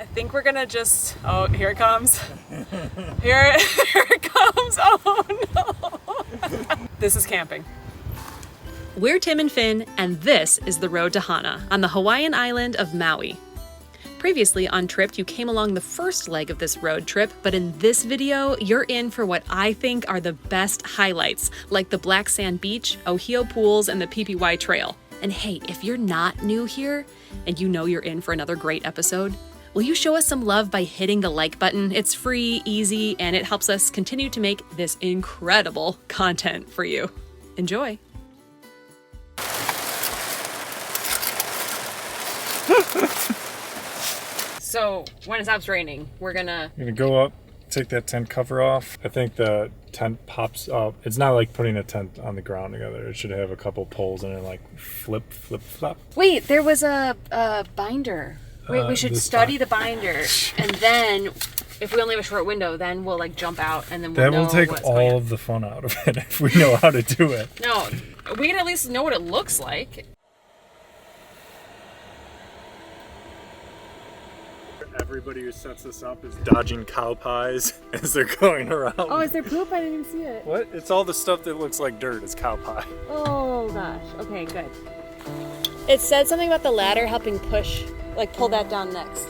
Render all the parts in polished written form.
I think we're gonna just, oh, here it comes. Here it comes, oh no. This is camping. We're Tim and Finn, and this is the road to Hana on the Hawaiian island of Maui. Previously on Tripped, you came along the first leg of this road trip, but in this video, you're in for what I think are the best highlights, like the Black Sand Beach, Ohio Pools, and the Pipiwai Trail. And hey, if you're not new here, and you know you're in for another great episode, will you show us some love by hitting the like button? It's free, easy, and it helps us continue to make this incredible content for you. Enjoy. So when it stops raining, we're gonna go up, take that tent cover off. I think the tent pops up. It's not like putting a tent on the ground together. It should have a couple poles and it like flip, flop. Wait, there was a binder. Wait, we should study the binder, and then if we only have a short window, then we'll like jump out, and then we'll know what's going on. That will take all of the fun out of it if we know how to do it. No, we can at least know what it looks like. Everybody who sets this up is dodging cow pies as they're going around. Oh, is there poop? I didn't even see it. What? It's all the stuff that looks like dirt is cow pie. Oh gosh. Okay, good. It said something about the ladder helping push, like pull that down next.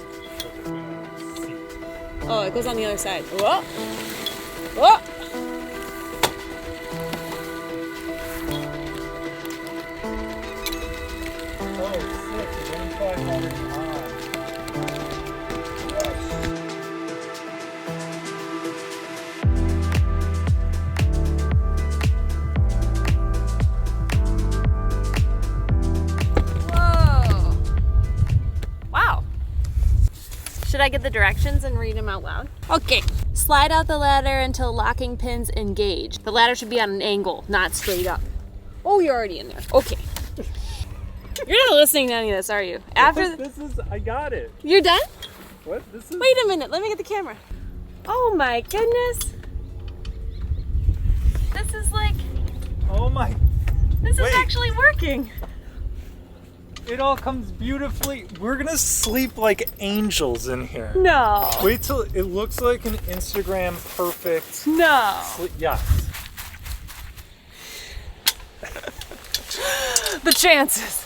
Oh, it goes on the other side. Whoa! Whoa! Oh, sick. There's only 500 on. Should I get the directions and read them out loud? Okay. Slide out the ladder until locking pins engage. The ladder should be on an angle, not straight up. Oh, you're already in there. Okay. You're not listening to any of this, are you? After This is, I got it. You're done? What? This is... Wait a minute, let me get the camera. Oh my goodness. This is like... Oh my... This is actually working. It all comes beautifully. We're gonna sleep like angels in here. No. Wait till it looks like an Instagram perfect. No. Yes. The chances.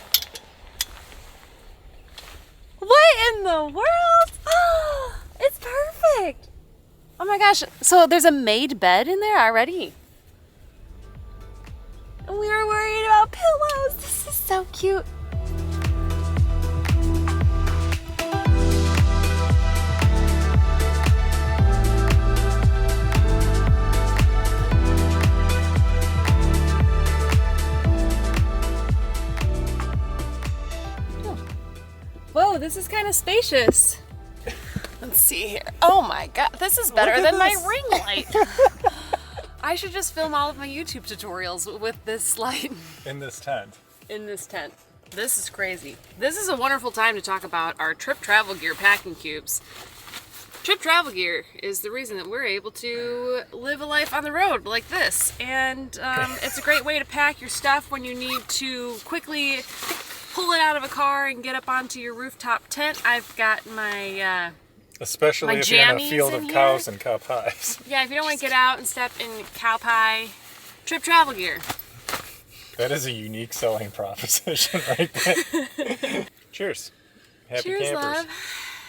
What in the world? Oh, it's perfect. Oh my gosh. So there's a made bed in there already. And we were worried about pillows. This is so cute. Whoa, this is kind of spacious. Let's see here. Oh my god, this is better than my ring light. I should just film all of my YouTube tutorials with this light. In this tent. In this tent. This is crazy. This is a wonderful time to talk about our Trip Travel Gear packing cubes. Trip Travel Gear is the reason that we're able to live a life on the road like this. And it's a great way to pack your stuff when you need to quickly pull it out of a car and get up onto your rooftop tent. I've got my especially my if you're in a jammies field in of here. cows and cow pies. Yeah, if you don't want to get out and step in cow pie, Trip Travel Gear. That is a unique selling proposition right there. Cheers. Happy Cheers, campers. love.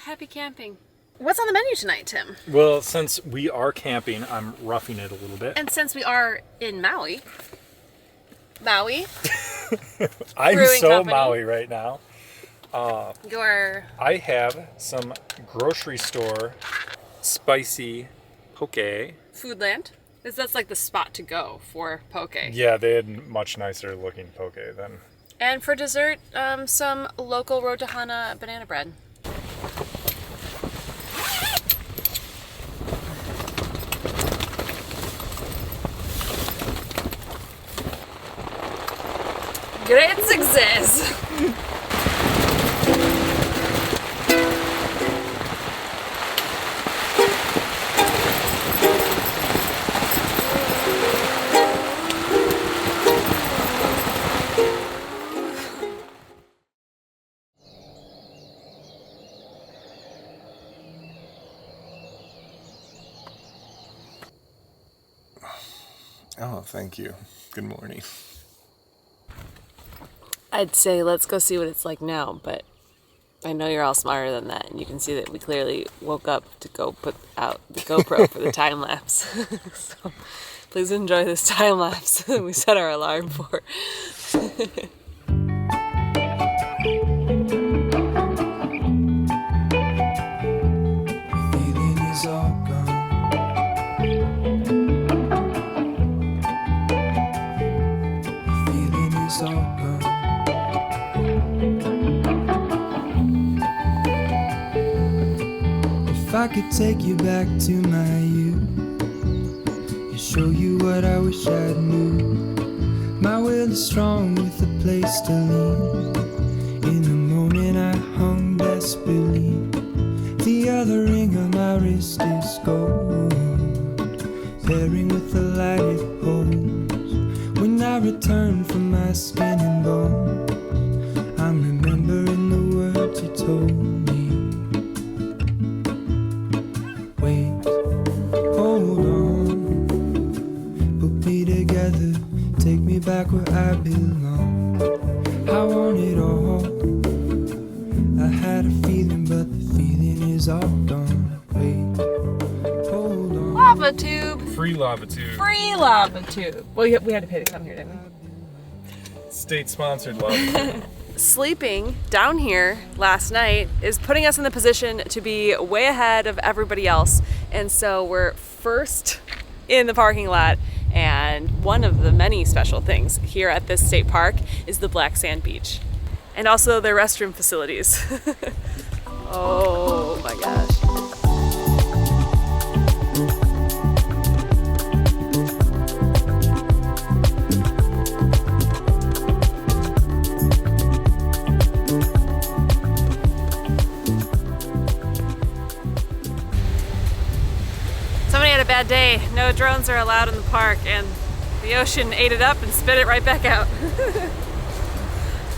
Happy camping. What's on the menu tonight, Tim? Well, since we are camping, I'm roughing it a little bit. And since we are in Maui. I'm Brewing so company. Maui right now. Your I have some grocery store spicy poke. Foodland. That's like the spot to go for poke. Yeah, they had much nicer looking poke than. And for dessert, some local Road to Hana banana bread. Great success! Oh, thank you. Good morning. I'd say let's go see what it's like now, but I know you're all smarter than that, and you can see that we clearly woke up to go put out the GoPro for the time lapse. So please enjoy this time lapse that we set our alarm for. If I could take you back to my youth and show you what I wish I knew. My will is strong with a place to lean. In the moment I hung desperately. The other ring on my wrist is gold, pairing with the light it holds. When I return from my skin and bones, I'm remembering the words you told me. Wait, hold on, put me together, take me back where I belong. I want it all. I had a feeling, but the feeling is all gone. Wait, hold on. Lava tube! Free lava tube. Free lava tube! Well, we had to pay to come here, didn't we? State-sponsored lava tube. Sleeping down here last night is putting us in the position to be way ahead of everybody else. And so we're first in the parking lot. And one of the many special things here at this state park is the black sand beach. And also their restroom facilities. Oh my gosh. Somebody had a bad day. No drones are allowed in the park, and the ocean ate it up and spit it right back out.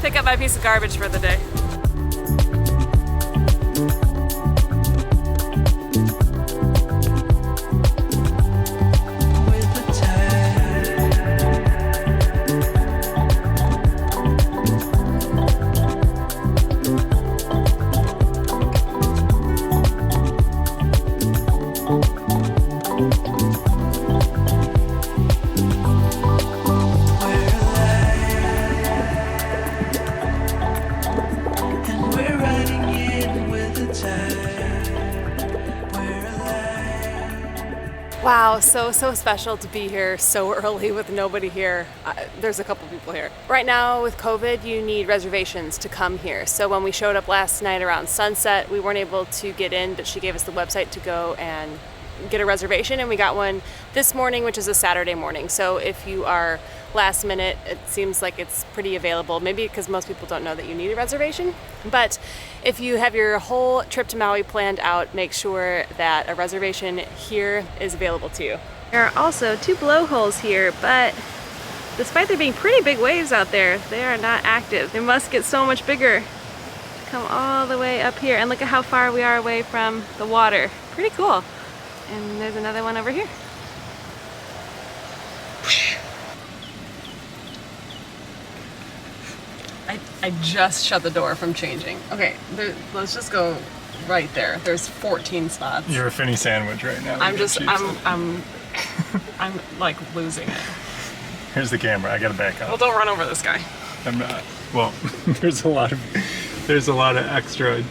Pick up my piece of garbage for the day. Wow, so special to be here so early with nobody here. There's a couple people here. Right now with COVID, you need reservations to come here. So when we showed up last night around sunset, we weren't able to get in, but she gave us the website to go and get a reservation, and we got one this morning, which is a Saturday morning. So if you are last minute, it seems like it's pretty available, maybe because most people don't know that you need a reservation. But if you have your whole trip to Maui planned out, make sure that a reservation here is available to you. There are also 2 blowholes here, but despite there being pretty big waves out there, they are not active. They must get so much bigger to come all the way up here. And look at how far we are away from the water. Pretty cool. And there's another one over here. I just shut the door from changing. Okay, let's just go right there. There's 14 spots. You're a Finny sandwich right now. I'm like losing it. Here's the camera. I gotta back up. Well, don't run over this guy. I'm not. Well, there's a lot of extra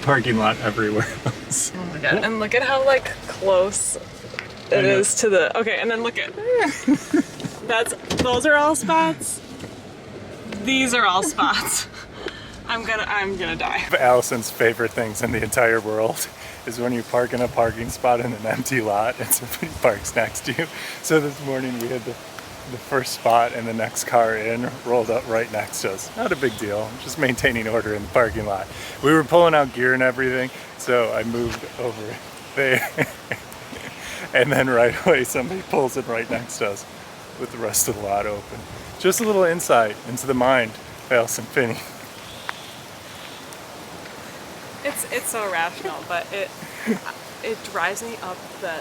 parking lot everywhere else. Oh my god! And look at how like close it is to the. Okay, and then look at. Those are all spots. These are all spots. I'm gonna die. Allison's favorite things in the entire world is when you park in a parking spot in an empty lot and somebody parks next to you. So this morning we had the first spot and the next car in rolled up right next to us. Not a big deal, just maintaining order in the parking lot. We were pulling out gear and everything, so I moved over there. And then right away somebody pulls in right next to us with the rest of the lot open. Just a little insight into the mind of Allison Finney. It's so rational, but it drives me up the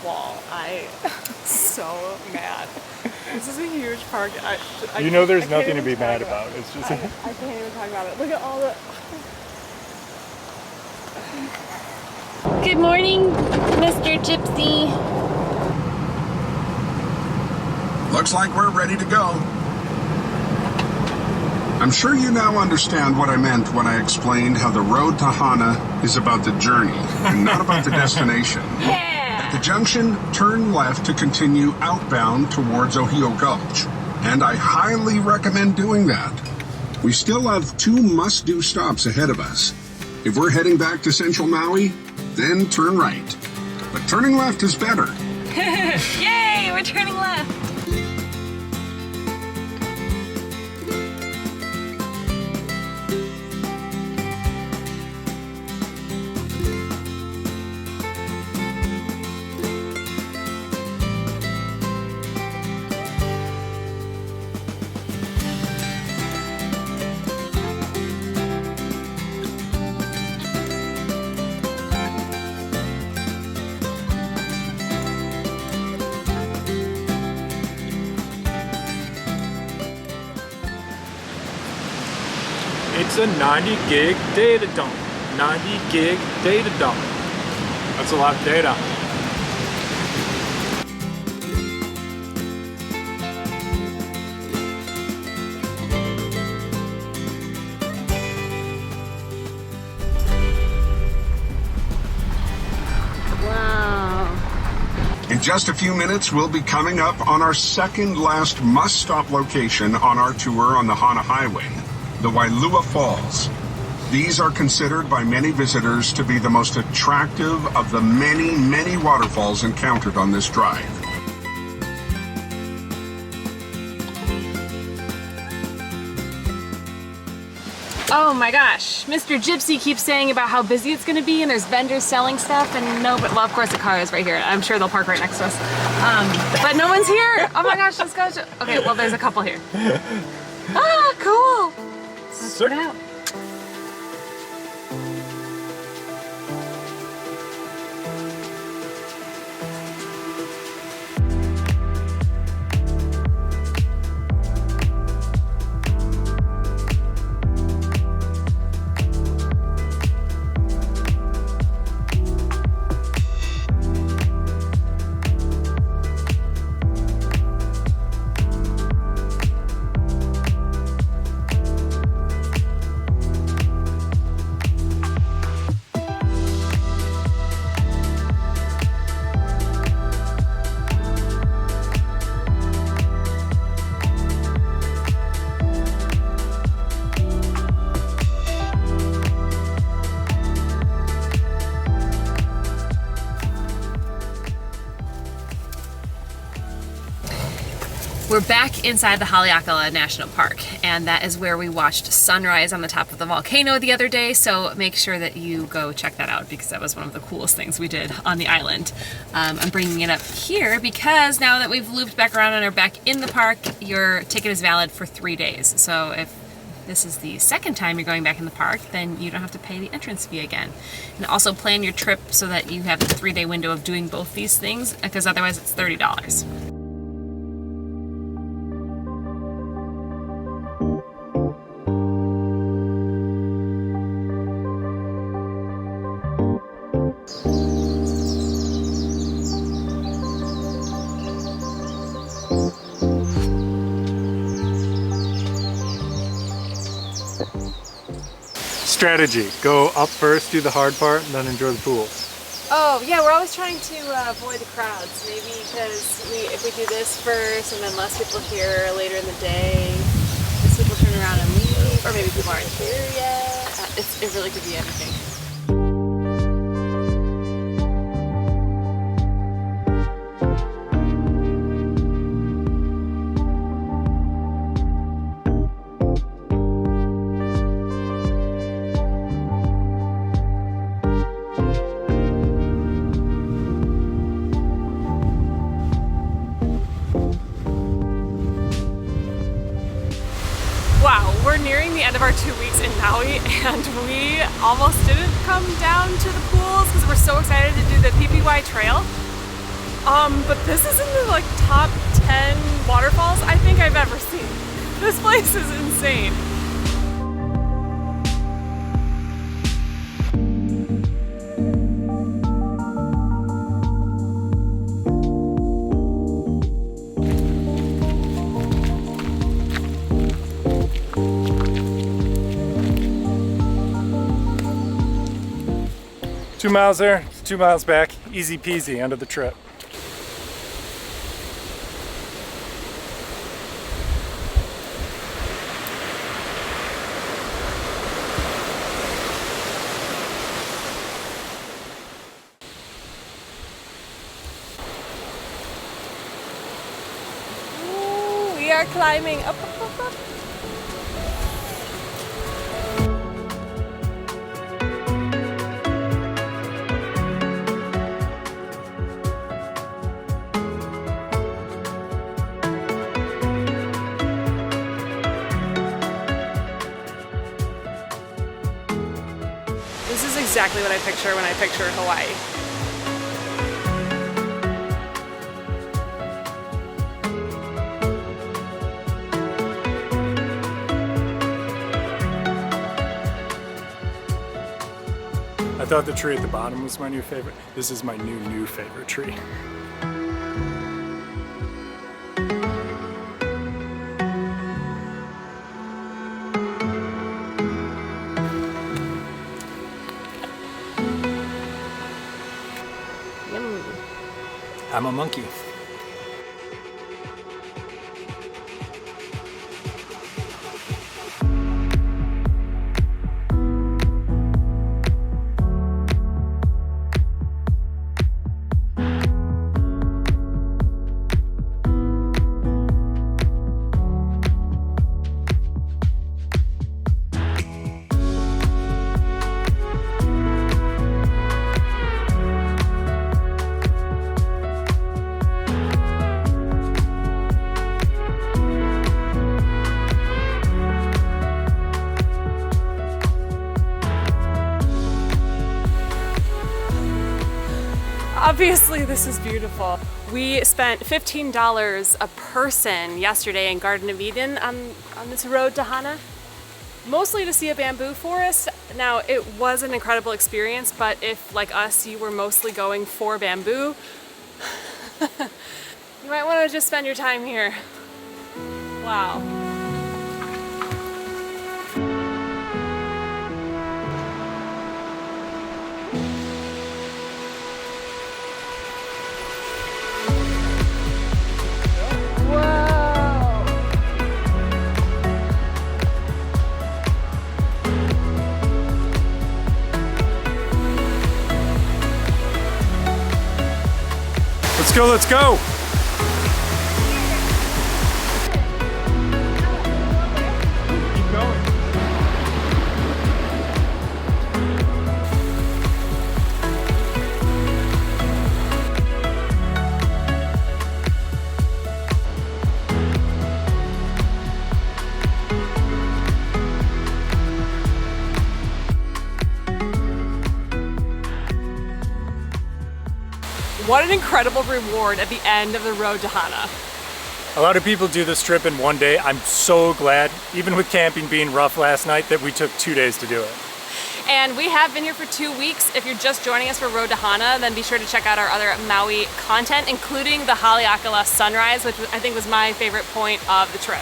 wall. I so mad. This is a huge park. You know there's nothing to be mad about. It's just I can't even talk about it. Look at all the... Good morning, Mr. Gypsy. Looks like we're ready to go. I'm sure you now understand what I meant when I explained how the road to Hana is about the journey and not about the destination. At the junction, turn left to continue outbound towards Ohio Gulch, and I highly recommend doing that. We still have 2 must-do stops ahead of us. If we're heading back to Central Maui, then turn right. But turning left is better. Yay, we're turning left. It's a 90 gig data dump. 90 gig data dump. That's a lot of data. In just a few minutes, we'll be coming up on our second last must-stop location on our tour on the Hana Highway, the Wailua Falls. These are considered by many visitors to be the most attractive of the many, many waterfalls encountered on this drive. Oh my gosh, Mr. Gypsy keeps saying about how busy it's gonna be and there's vendors selling stuff and no, but well, of course the car is right here. I'm sure they'll park right next to us. But no one's here. Oh my gosh, let's go. Okay, well there's a couple here. Ah, cool. Let's get out. We're back inside the Haleakala National Park, and that is where we watched sunrise on the top of the volcano the other day, so make sure that you go check that out because that was one of the coolest things we did on the island. I'm bringing it up here because now that we've looped back around and are back in the park, your ticket is valid for 3 days. So if this is the second time you're going back in the park, then you don't have to pay the entrance fee again. And also plan your trip so that you have a 3-day window of doing both these things, because otherwise it's $30. Strategy: go up first, do the hard part, and then enjoy the pool. Oh yeah, we're always trying to avoid the crowds. Maybe because if we do this first and then less people here later in the day, less people turn around and leave, or maybe people aren't here yet. It really could be anything. Wow, we're nearing the end of our 2 weeks in Maui, and we almost didn't come down to the pools because we're so excited to do the Pipiwai Trail. But this is in the like top 10 waterfalls I think I've ever seen. This place is insane. Two miles there, 2 miles back, easy peasy, end of the trip. Ooh, we are climbing up, up, up, up. This is exactly what I picture when I picture Hawaii. I thought the tree at the bottom was my new favorite. This is my new favorite tree. I'm a monkey. Obviously, this is beautiful. We spent $15 a person yesterday in Garden of Eden on this road to Hana, mostly to see a bamboo forest. Now, it was an incredible experience, but if, like us, you were mostly going for bamboo, you might want to just spend your time here. Wow. Let's go, let's go! Keep going. What an incredible reward at the end of the road to Hana. A lot of people do this trip in one day. I'm so glad, even with camping being rough last night, that we took 2 days to do it. And we have been here for 2 weeks. If you're just joining us for Road to Hana, then be sure to check out our other Maui content, including the Haleakala sunrise, which I think was my favorite point of the trip.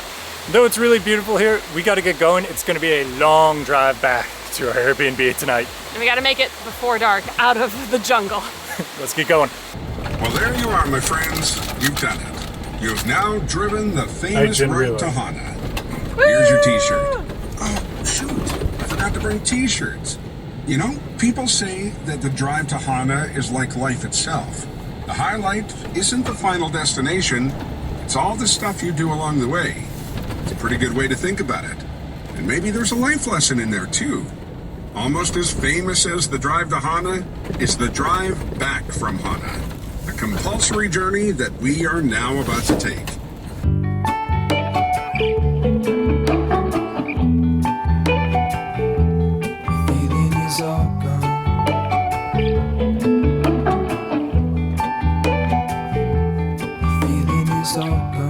Though it's really beautiful here, we gotta get going. It's gonna be a long drive back to our Airbnb tonight. And we gotta make it before dark out of the jungle. Let's get going. Well, there you are, my friends. You've done it. You've now driven the famous road to Hana. Here's your t-shirt. Oh, shoot. I forgot to bring t-shirts. You know, people say that the drive to Hana is like life itself. The highlight isn't the final destination. It's all the stuff you do along the way. It's a pretty good way to think about it. And maybe there's a life lesson in there, too. Almost as famous as the drive to Hana is the drive back from Hana, a compulsory journey that we are now about to take. Feeling is all gone. it's all